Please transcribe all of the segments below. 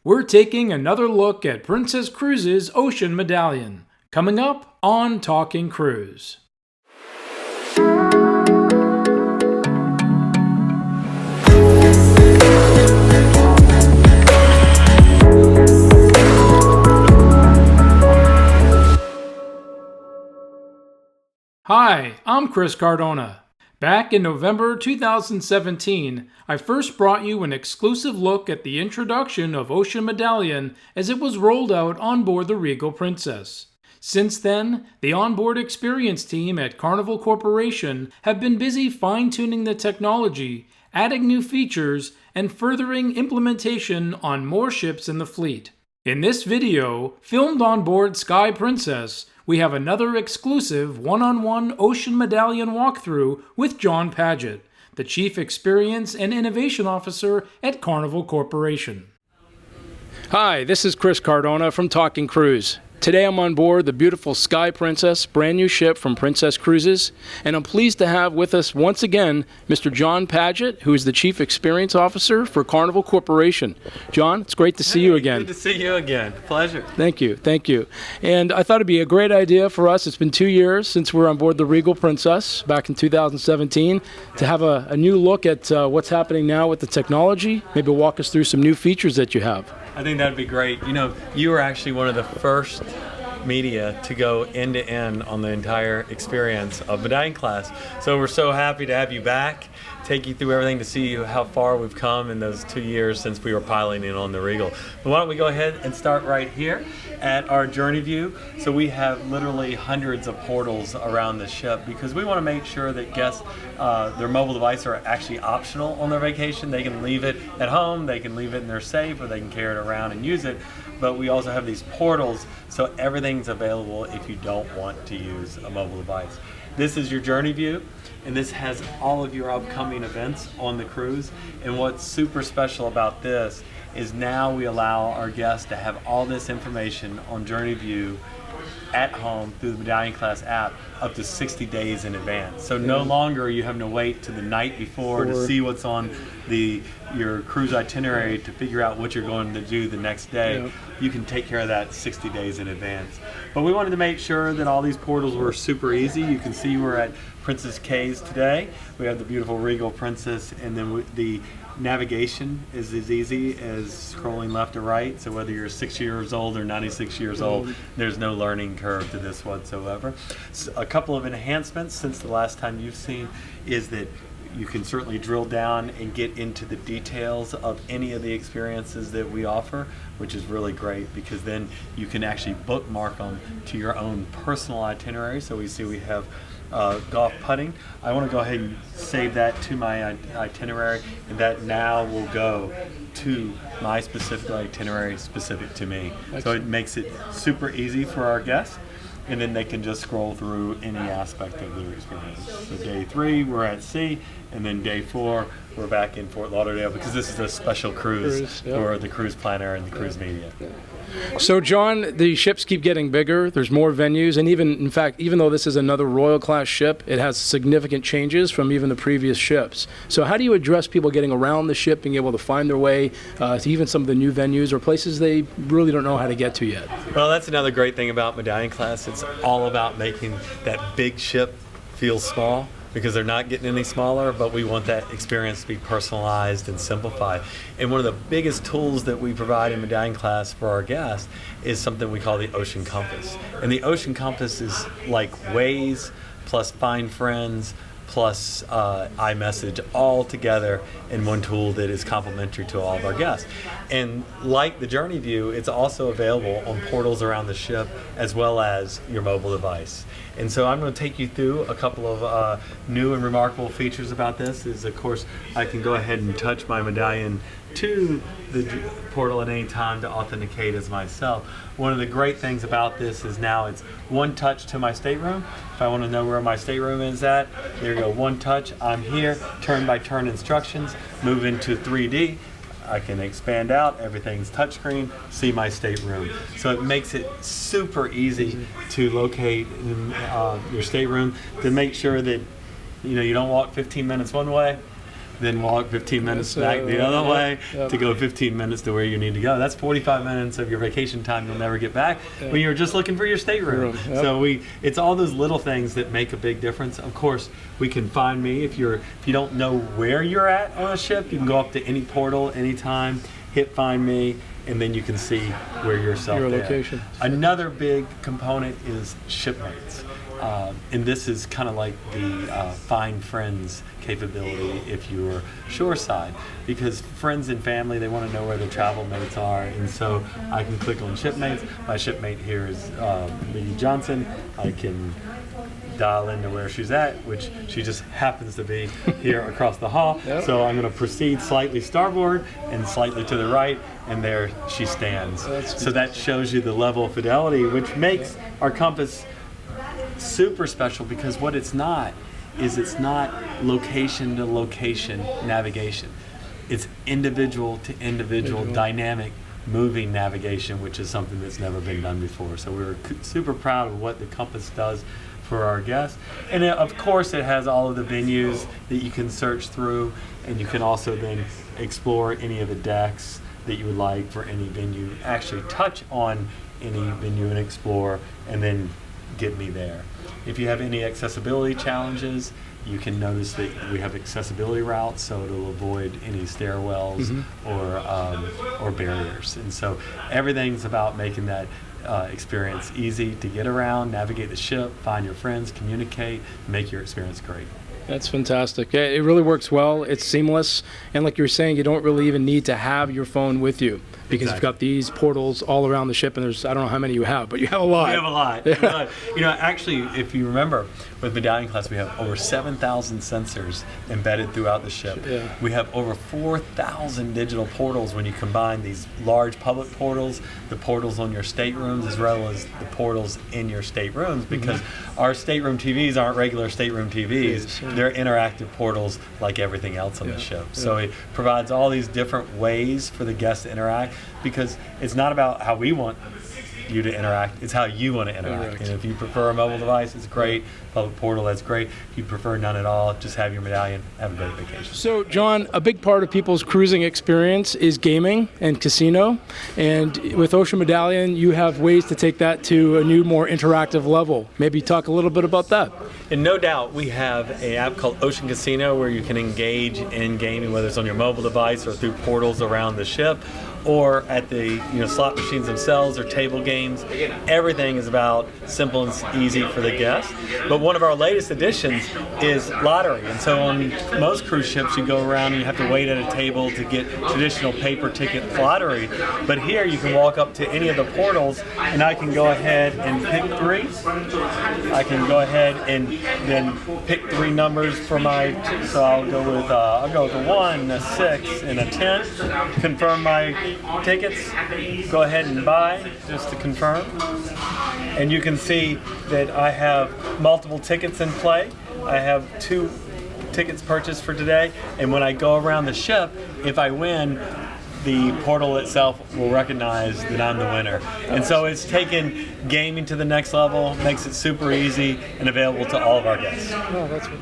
We're taking another look at Princess Cruises' Ocean Medallion, coming up on Talking Cruise. Hi, I'm Chris Cardona. Back in November 2017, I first brought you an exclusive look at the introduction of Ocean Medallion as it was rolled out on board the Regal Princess. Since then, the onboard experience team at Carnival Corporation have been busy fine-tuning the technology, adding new features, and furthering implementation on more ships in the fleet. In this video, filmed on board Sky Princess, we have another exclusive one-on-one Ocean Medallion walkthrough with John Padgett, the Chief Experience and Innovation Officer at Carnival Corporation. Hi, this is Chris Cardona from Talking Cruise. Today I'm on board the beautiful Sky Princess, brand new ship from Princess Cruises, and I'm pleased to have with us once again Mr. John Padgett, who is the Chief Experience Officer for Carnival Corporation. John, it's great to see you again. Good to see you again. Pleasure. Thank you, thank you. And I thought it'd be a great idea for us, it's been 2 years since we were on board the Regal Princess back in 2017, to have a new look at what's happening now with the technology. Maybe walk us through some new features that you have. I think that'd be great. You know, you were actually one of the first media to go end to end on the entire experience of Medallion class. So we're so happy to have you back, take you through everything to see how far we've come in those 2 years since we were piloting on the Regal. But why don't we go ahead and start right here at our journey view. So we have literally hundreds of portals around the ship because we want to make sure that guests, their mobile device are actually optional on their vacation. They can leave it at home, they can leave it in their safe, or they can carry it around and use it. But we also have these portals, so everything's available if you don't want to use a mobile device. This is your journey view, and this has all of your upcoming events on the cruise. And what's super special about this is now we allow our guests to have all this information on journey view at home through the Medallion class app up to 60 days in advance. So no longer are you having to wait to the night before to see what's on your cruise itinerary to figure out what you're going to do the next day. Yep. You can take care of that 60 days in advance. But we wanted to make sure that all these portals were super easy. You can see we're at Princess K's today. We have the beautiful Regal Princess, and then the navigation is as easy as scrolling left to right. So whether you're 6 years old or 96 years old, there's no learning curve to this whatsoever. So a couple of enhancements since the last time you've seen is that you can certainly drill down and get into the details of any of the experiences that we offer, which is really great because then you can actually bookmark them to your own personal itinerary. So we see we have golf putting. I want to go ahead and save that to my itinerary, and that now will go to my specific itinerary specific to me. Excellent. So it makes it super easy for our guests, and then they can just scroll through any aspect of their experience. So day 3, we're at sea, and then day 4, we're back in Fort Lauderdale because this is a special cruise for the cruise planner and the cruise media. So John, the ships keep getting bigger, there's more venues, and in fact, even though this is another Royal class ship, it has significant changes from even the previous ships. So how do you address people getting around the ship, being able to find their way to even some of the new venues or places they really don't know how to get to yet? Well, that's another great thing about Medallion class. It's all about making that big ship feel small, because they're not getting any smaller, but we want that experience to be personalized and simplified. And one of the biggest tools that we provide in Medallion class for our guests is something we call the Ocean Compass. And the Ocean Compass is like Waze plus Find Friends plus iMessage all together in one tool that is complementary to all of our guests. And like the Journey View, it's also available on portals around the ship as well as your mobile device. And so I'm going to take you through a couple of new and remarkable features about this. Is, of course, I can go ahead and touch my medallion to the portal at any time to authenticate as myself. One of the great things about this is now it's one touch to my stateroom. If I want to know where my stateroom is at, there you go, one touch, I'm here, turn by turn instructions, move into 3D. I can expand out, everything's touchscreen, see my stateroom. So it makes it super easy to locate your stateroom, to make sure that you don't walk 15 minutes one way, then walk 15 minutes back the other way to go 15 minutes to where you need to go. That's 45 minutes of your vacation time you'll never get back when you're just looking for your stateroom. So it's all those little things that make a big difference. Of course, we can find me if you don't know where you're at on a ship. You can go up to any portal anytime, hit find me, and then you can see where your location. Another big component is shipmates. And this is kind of like the find friends capability if you're shoreside, because friends and family, they want to know where their travel mates are, and so I can click on shipmates. My shipmate here is Minnie Johnson. I can dial into where she's at, which she just happens to be here across the hall. So I'm going to proceed slightly starboard and slightly to the right, and there she stands. So that shows you the level of fidelity, which makes our compass super special, because what it's not location to location navigation. It's individual to individual dynamic moving navigation, which is something that's never been done before. So we're super proud of what the compass does for our guests. And of course it has all of the venues that you can search through, and you can also then explore any of the decks that you would like for any venue. Actually touch on any venue and explore, and then get me there. If you have any accessibility challenges, you can notice that we have accessibility routes, so it'll avoid any stairwells or barriers. And so everything's about making that experience easy to get around, navigate the ship, find your friends, communicate, make your experience great. That's fantastic. It really works well. It's seamless. And like you were saying, you don't really even need to have your phone with you, because you've got these portals all around the ship, and there's, I don't know how many you have, but you have a lot. We have a lot. Yeah. You know, actually, if you remember, with Medallion class, we have over 7,000 sensors embedded throughout the ship. We have over 4,000 digital portals when you combine these large public portals, the portals on your staterooms, as well as the portals in your staterooms, because our stateroom TVs aren't regular stateroom TVs. They're interactive portals like everything else on the ship. So it provides all these different ways for the guests to interact, because it's not about how we want you to interact, it's how you want to interact. And if you prefer a mobile device, it's great. Public portal, that's great. If you prefer none at all, just have your Medallion, have a great vacation. So John, a big part of people's cruising experience is gaming and casino, and with Ocean Medallion you have ways to take that to a new, more interactive level. Maybe talk a little bit about that. And no doubt we have an app called Ocean Casino where you can engage in gaming, whether it's on your mobile device or through portals around the ship, or at the slot machines themselves or table games. Everything is about simple and easy for the guests. But one of our latest additions is lottery. And so on most cruise ships you go around and you have to wait at a table to get traditional paper ticket lottery. But here you can walk up to any of the portals and I can go ahead and pick three. I can go ahead and then pick three numbers for my, so I'll go with a 1, a 6, and a 10. Confirm my tickets, go ahead and buy just to confirm, and you can see that I have multiple tickets in play. I have 2 tickets purchased for today, and when I go around the ship, if I win, the portal itself will recognize that I'm the winner. And so it's taken gaming to the next level, makes it super easy and available to all of our guests. Oh, that's what.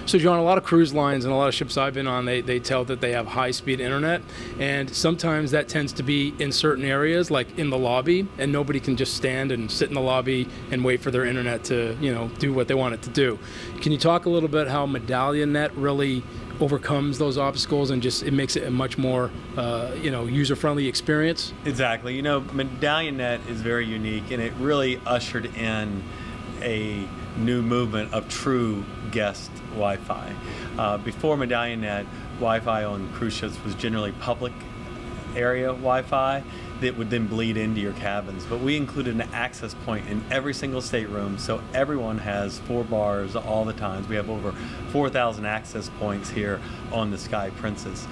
So John, a lot of cruise lines and a lot of ships I've been on, they tell that they have high-speed internet, and sometimes that tends to be in certain areas, like in the lobby, and nobody can just stand and sit in the lobby and wait for their internet to, do what they want it to do. Can you talk a little bit how Medallion Net really overcomes those obstacles and just it makes it a much more user-friendly experience? Exactly. Medallion Net is very unique, and it really ushered in a new movement of true guest Wi-Fi. Before Medallion Net, Wi-Fi on cruise ships was generally public area Wi-Fi that would then bleed into your cabins. But we included an access point in every single stateroom, so everyone has 4 bars all the times. We have over 4,000 access points here on the Sky Princess.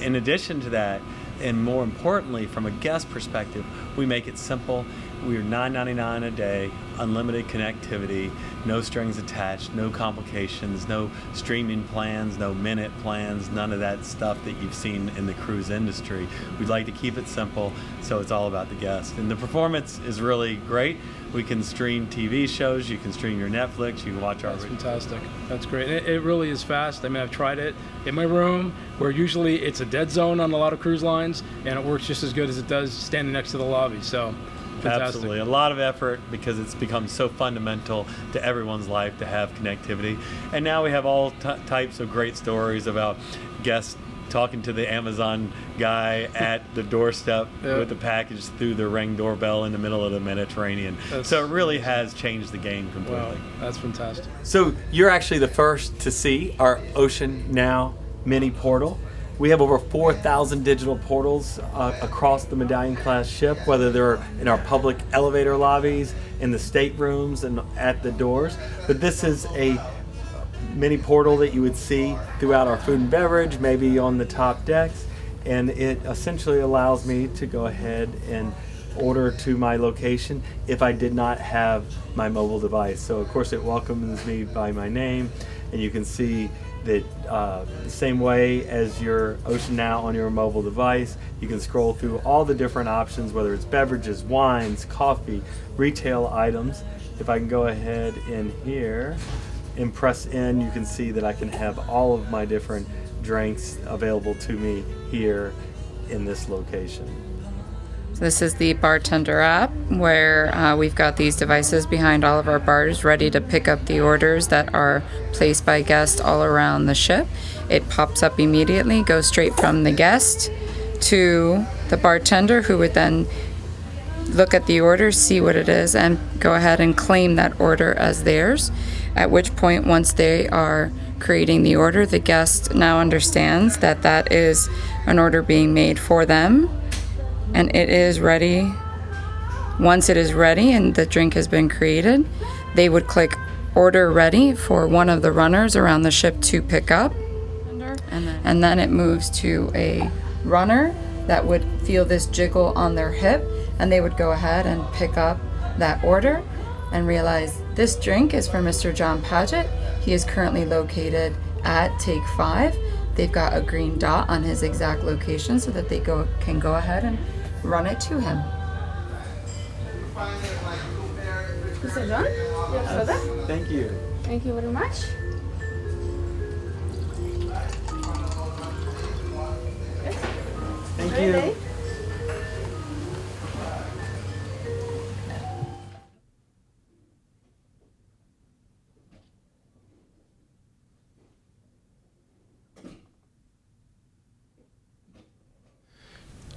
In addition to that, and more importantly, from a guest perspective, we make it simple. We're $9.99 a day unlimited connectivity, no strings attached, no complications, no streaming plans, no minute plans, none of that stuff that you've seen in the cruise industry. We'd like to keep it simple, so it's all about the guest. And the performance is really great. We can stream TV shows, you can stream your Netflix, you can watch our... That's fantastic. That's great. It really is fast. I mean, I've tried it in my room, where usually it's a dead zone on a lot of cruise lines, and it works just as good as it does standing next to the lobby. So, fantastic. Absolutely. A lot of effort, because it's become so fundamental to everyone's life to have connectivity. And now we have all types of great stories about guests talking to the Amazon guy at the doorstep with the package through the Ring doorbell in the middle of the Mediterranean. So it really has changed the game completely. Wow, that's fantastic. So you're actually the first to see our Ocean Now mini portal. We have over 4,000 digital portals across the Medallion class ship, whether they're in our public elevator lobbies, in the staterooms, and at the doors. But this is a mini portal that you would see throughout our food and beverage, maybe on the top decks, and it essentially allows me to go ahead and order to my location if I did not have my mobile device. So of course it welcomes me by my name, and you can see that the same way as your Ocean Now on your mobile device, you can scroll through all the different options, whether it's beverages, wines, coffee, retail items. If I can go ahead in here and press in, you can see that I can have all of my different drinks available to me here in this location. This is the bartender app, where we've got these devices behind all of our bars ready to pick up the orders that are placed by guests all around the ship. It pops up immediately, goes straight from the guest to the bartender, who would then look at the order, see what it is, and go ahead and claim that order as theirs. At which point, once they are creating the order, the guest now understands that that is an order being made for them, and it is ready. Once it is ready and the drink has been created, they would click order ready for one of the runners around the ship to pick up, and then it moves to a runner that would feel this jiggle on their hip, and they would go ahead and pick up that order and realize this drink is for Mr. John Padgett. He is currently located at Take 5. They've got a green dot on his exact location so that they can go ahead and run it to him. Mr. John, your soda? Thank you. Thank you very much. Thank Ready? you.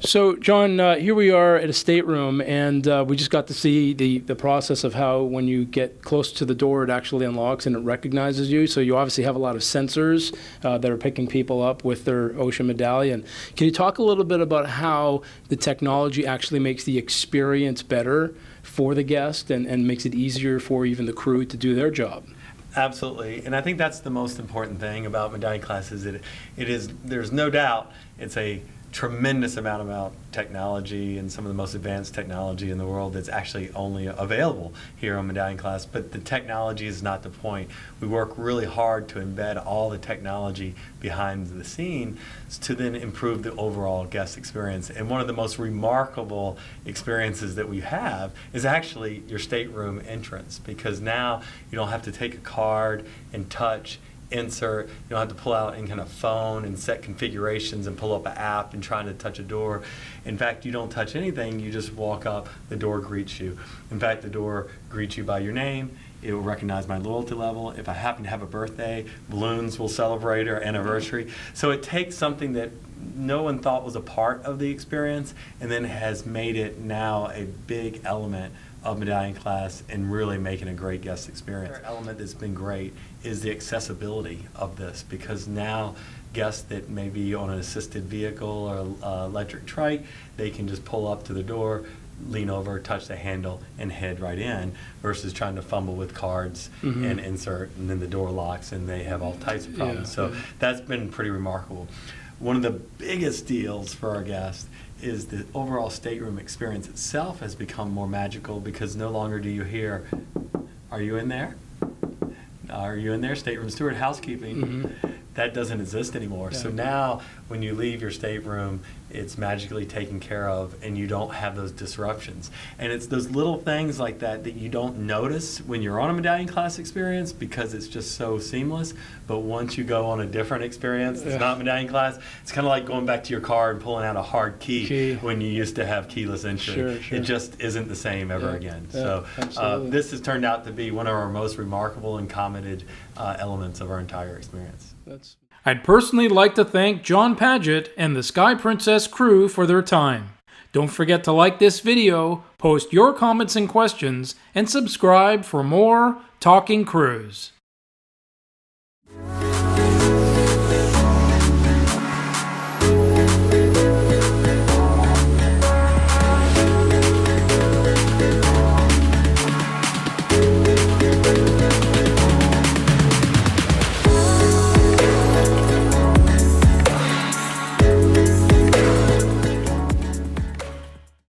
So, John, here we are at a stateroom, and we just got to see the process of how, when you get close to the door, it actually unlocks and it recognizes you. So you obviously have a lot of sensors that are picking people up with their Ocean Medallion. Can you talk a little bit about how the technology actually makes the experience better for the guest and makes it easier for even the crew to do their job? Absolutely, and I think that's the most important thing about Medallion class is that there's no doubt it's a tremendous amount of technology and some of the most advanced technology in the world that's actually only available here on Medallion class, but the technology is not the point. We work really hard to embed all the technology behind the scene to then improve the overall guest experience. And one of the most remarkable experiences that we have is actually your stateroom entrance, because now you don't have to take a card and touch, insert, you don't have to pull out any kind of phone and set configurations and pull up an app and trying to touch a door. In fact, you don't touch anything, you just walk up, the door greets you. In fact, the door greets you by your name. It will recognize my loyalty level. If I happen to have a birthday, balloons will celebrate our anniversary. So it takes something that no one thought was a part of the experience and then has made it now a big element of Medallion class and really making a great guest experience. Another element that's been great is the accessibility of this, because now guests that may be on an assisted vehicle or electric trike, they can just pull up to the door, lean over, touch the handle, and head right in, versus trying to fumble with cards and insert, and then the door locks and they have all types of problems. So that's been pretty remarkable. One of the biggest deals for our guests is the overall stateroom experience itself has become more magical, because no longer do you hear, "Are you in there? Are you in there? Stateroom steward, housekeeping." That doesn't exist anymore. Yeah. So now when you leave your stateroom, it's magically taken care of, and you don't have those disruptions. And it's those little things like that that you don't notice when you're on a Medallion class experience, because it's just so seamless. But once you go on a different experience that's not Medallion class, it's kind of like going back to your car and pulling out a hard key when you used to have keyless entry. Sure. It just isn't the same ever again. Yeah, So this has turned out to be one of our most remarkable and commented elements of our entire experience. I'd personally like to thank John Padgett and the Sky Princess crew for their time. Don't forget to like this video, post your comments and questions, and subscribe for more Talking Cruise.